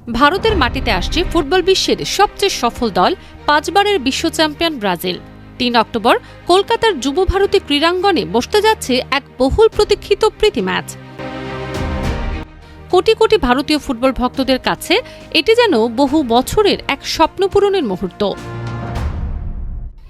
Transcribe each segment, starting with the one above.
ভারতের মাটিতে আসছে ফুটবল বিশ্বের সবচেয়ে সফল দল 5 বারের বিশ্ব চ্যাম্পিয়ন ব্রাজিল। 3 অক্টোবর কলকাতার যুব ভারতী ক্রীড়াঙ্গনে বসতে যাচ্ছে এক বহুল প্রতীক্ষিত প্রীতি ম্যাচ। কোটি কোটি ভারতীয় ফুটবল ভক্তদের কাছে এটি যেন বহু বছরের এক স্বপ্ন পূরণের মুহূর্ত।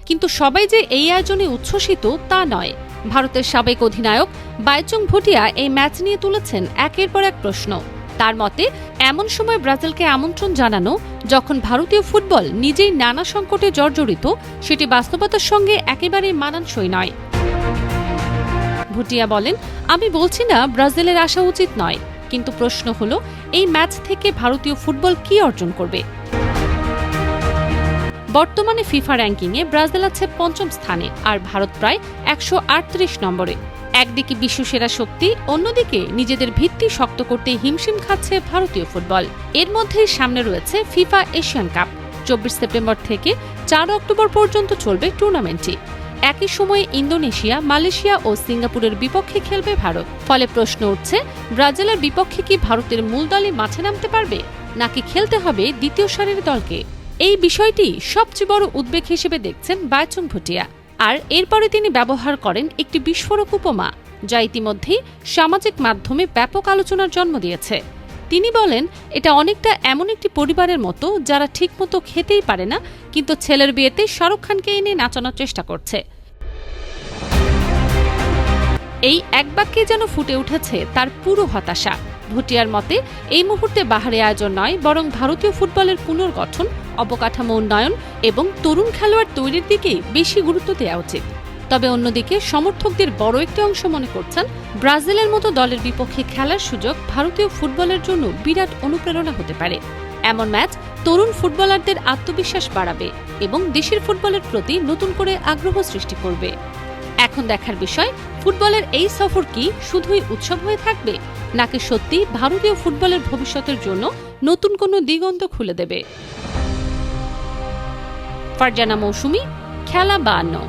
কিন্তু সবাই যে এই আয়োজনে উচ্ছ্বসিত তা নয়। ভারতের সাবেক অধিনায়ক বাইচুং ভুটিয়া এই ম্যাচ নিয়ে তুলেছেন একের পর এক প্রশ্ন। তার মতে, এমন সময় ব্রাজিলকে আমন্ত্রণ জানানো যখন ভারতীয় ফুটবল নিজেই নানা সংকটে জর্জরিত, সেটি বাস্তবতার সঙ্গে একেবারেই মানানসই নয়। ভুটিয়া বলেন, আমি বলছি না ব্রাজিলের আসা উচিত নয়, কিন্তু প্রশ্ন হলো এই ম্যাচ থেকে ভারতীয় ফুটবল কি অর্জন করবে। বর্তমানে ফিফা র্যাঙ্কিংয়ে ব্রাজিল আছে 5ম স্থানে, আর ভারত প্রায় 138 নম্বরে। একদিকে বিশ্বসেরা শক্তি, অন্যদিকে নিজেদের ভিত্তি শক্ত করতে হিমশিম খাচ্ছে ভারতীয় ফুটবল। এর মধ্যেই সামনে রয়েছে ফিফা এশিয়ান কাপ। 24 সেপ্টেম্বর থেকে 4 অক্টোবর পর্যন্ত চলবে টুর্নামেন্টটি। একই সময়ে ইন্দোনেশিয়া, মালয়েশিয়া ও সিঙ্গাপুরের বিপক্ষে খেলবে ভারত। ফলে প্রশ্ন উঠছে, ব্রাজিলের বিপক্ষে কি ভারতের মূল দলই মাঠে নামতে পারবে, নাকি খেলতে হবে দ্বিতীয় সারির দলকে? এই বিষয়টি সবচেয়ে বড় উদ্বেগ হিসেবে দেখছেন বাইচুং ভুটিয়া। আর এরপরে তিনি ব্যবহার করেন একটি বিস্ফোরক উপমা, যা ইতিমধ্যেই সামাজিক মাধ্যমে ব্যাপক আলোচনার জন্ম দিয়েছে। তিনি বলেন, এটা অনেকটা এমন একটি পরিবারের মতো যারা ঠিকমতো খেতেই পারে না, কিন্তু ছেলের বিয়েতে শাহরুখ খানকে এনে নাচানোর চেষ্টা করছে। এই এক বাক্যে যেন ফুটে উঠেছে তার পুরো হতাশা। ভুটিয়ার মতে, এই মুহূর্তে বাহারি আয়োজন নয়, বরং ভারতীয় ফুটবলের পুনর্গঠন, অবকাঠামো উন্নয়ন এবং তরুণ খেলোয়াড় তৈরির দিকেই বেশি গুরুত্ব দেওয়া উচিত। তবে অন্যদিকে সমর্থকদের বড় একটি অংশ মনে করছেন, ব্রাজিলের মতো দলের বিপক্ষে খেলার সুযোগ ভারতীয় ফুটবলের জন্য বিরাট অনুপ্রেরণা হতে পারে। এমন ম্যাচ তরুণ ফুটবলারদের আত্মবিশ্বাস বাড়াবে এবং দেশের ফুটবলের প্রতি নতুন করে আগ্রহ সৃষ্টি করবে। এখন দেখার বিষয়, ফুটবলের এই সফর কি শুধুই উৎসব হয়ে থাকবে, নাকি সত্যি ভারতীয় ফুটবলের ভবিষ্যতের জন্য নতুন কোনো দিগন্ত খুলে দেবে। ফারজানা মৌসুমী, খেলা 52।